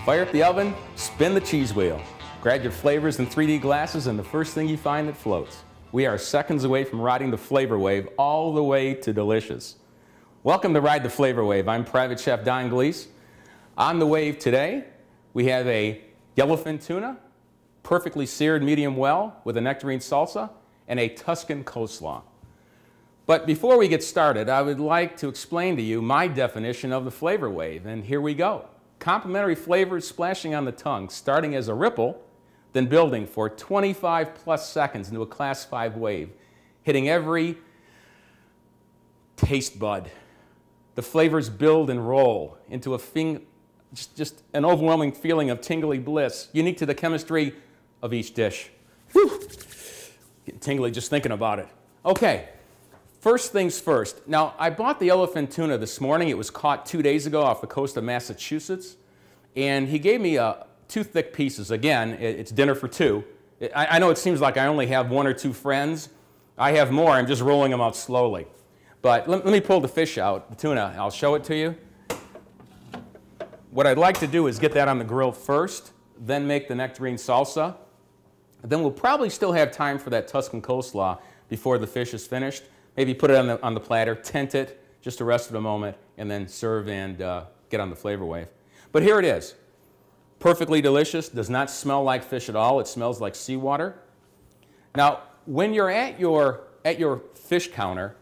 Fire up the oven, spin the cheese wheel. Grab your flavors in 3D glasses and the first thing you find that floats. We are seconds away from riding the flavor wave all the way to delicious. Welcome to Ride the Flavor Wave. I'm Private Chef Don Glees. On the wave today, we have a yellowfin tuna, perfectly seared medium well with a nectarine salsa, and a Tuscan coleslaw. But before we get started, I would like to explain to you my definition of the flavor wave, and here we go. Complementary flavors splashing on the tongue, starting as a ripple, then building for 25 plus seconds into a class 5 wave, hitting every taste bud. The flavors build and roll into a just an overwhelming feeling of tingly bliss, unique to the chemistry of each dish. Whew. Getting tingly just thinking about it. Okay, first things first. Now, I bought the yellowfin tuna this morning. It was caught 2 days ago off the coast of Massachusetts. And he gave me 2 thick pieces. Again, it's dinner for 2. I know it seems like I only have 1 or 2 friends. I have more. I'm just rolling them out slowly. But let me pull the fish out, the tuna. I'll show it to you. What I'd like to do is get that on the grill first, then make the nectarine salsa. Then we'll probably still have time for that Tuscan coleslaw before the fish is finished. Maybe put it on the platter, tent it, just to rest it a moment, and then serve and get on the flavor wave. But here it is. Perfectly delicious, does not smell like fish at all. It smells like seawater. Now, when you're at your fish counter,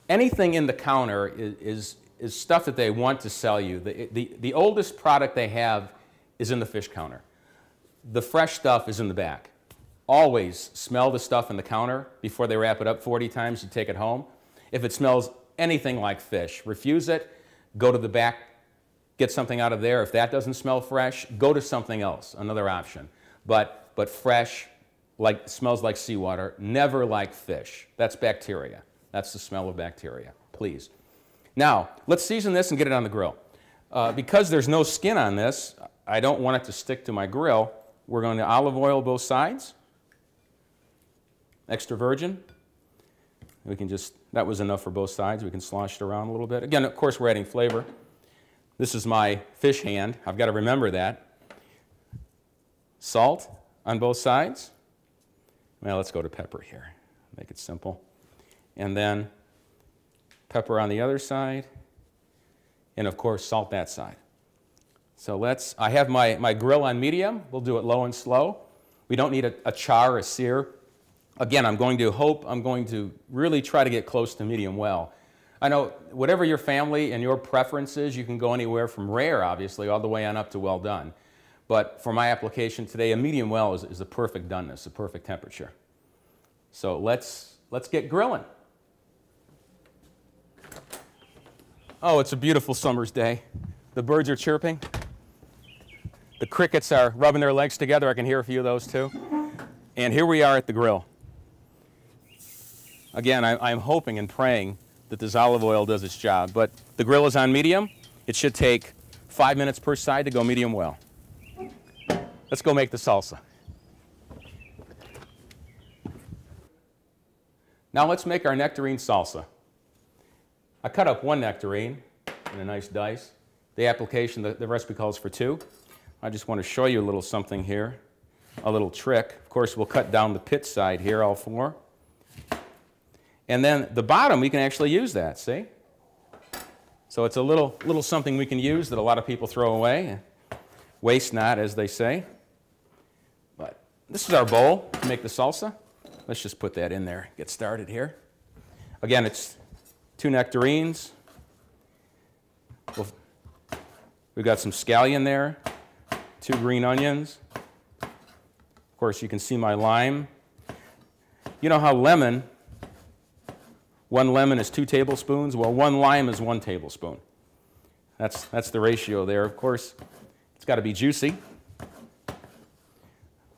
anything in the counter is stuff that they want to sell you. The oldest product they have is in the fish counter. The fresh stuff is in the back. Always smell the stuff in the counter before they wrap it up 40 times, you take it home. If it smells anything like fish, refuse it, go to the back, get something out of there. If that doesn't smell fresh, go to something else, another option. But fresh, smells like seawater, never like fish. That's bacteria. That's the smell of bacteria, please. Now, let's season this and get it on the grill. Because there's no skin on this, I don't want it to stick to my grill. We're going to olive oil both sides. Extra virgin. We can that was enough for both sides. We can slosh it around a little bit. Again, of course, we're adding flavor. This is my fish hand. I've got to remember that. Salt on both sides. Well, let's go to pepper here. Make it simple. And then pepper on the other side. And of course, salt that side. So I have my grill on medium. We'll do it low and slow. We don't need a char, a sear. Again, I'm going to really try to get close to medium well. I know whatever your family and your preferences, you can go anywhere from rare, obviously, all the way on up to well done. But for my application today, a medium well is the perfect doneness, the perfect temperature. So let's get grilling. Oh, it's a beautiful summer's day. The birds are chirping. The crickets are rubbing their legs together. I can hear a few of those too. And here we are at the grill. Again, I'm hoping and praying that this olive oil does its job. But the grill is on medium. It should take 5 minutes per side to go medium well. Let's go make the salsa. Now let's make our nectarine salsa. I cut up 1 nectarine in a nice dice. The application, the recipe calls for 2. I just want to show you a little something here, a little trick. Of course, we'll cut down the pit side here, all 4. And then the bottom, we can actually use that, see? So it's a little something we can use that a lot of people throw away. Waste not, as they say. But this is our bowl to make the salsa. Let's just put that in there, get started here. Again, it's 2 nectarines. We've got some scallion there, 2 green onions. Of course, you can see my lime. You know how 1 lemon is 2 tablespoons? Well, 1 lime is 1 tablespoon. That's the ratio there. Of course, it's got to be juicy,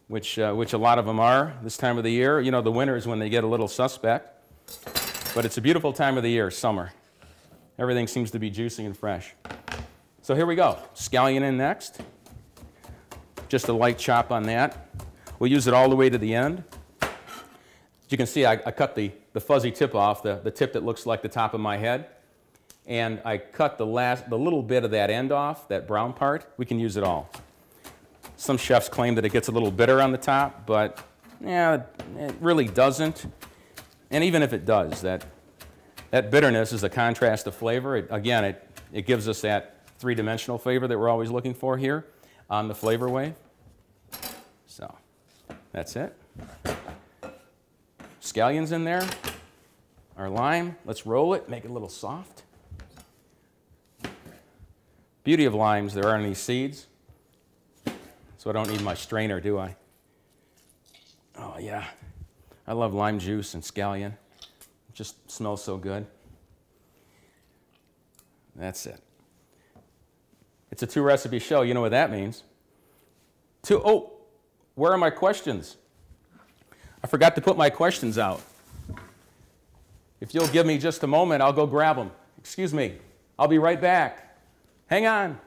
which a lot of them are this time of the year. You know, the winter is when they get a little suspect. But it's a beautiful time of the year, summer. Everything seems to be juicy and fresh. So here we go. Scallion in next. Just a light chop on that. We'll use it all the way to the end. As you can see, I cut the fuzzy tip off, the tip that looks like the top of my head. And I cut the little bit of that end off, that brown part. We can use it all. Some chefs claim that it gets a little bitter on the top, but yeah, it really doesn't. And even if it does, that bitterness is a contrast of flavor. Again, it gives us that three-dimensional flavor that we're always looking for here on the flavor wave. So that's it. Scallions in there, our lime. Let's roll it, make it a little soft. Beauty of limes, there aren't any seeds, so I don't need my strainer, do I? Oh yeah, I love lime juice and scallion. It just smells so good. That's it. It's a 2-recipe show, you know what that means. Oh, where are my questions? I forgot to put my questions out. If you'll give me just a moment, I'll go grab them. Excuse me, I'll be right back. Hang on.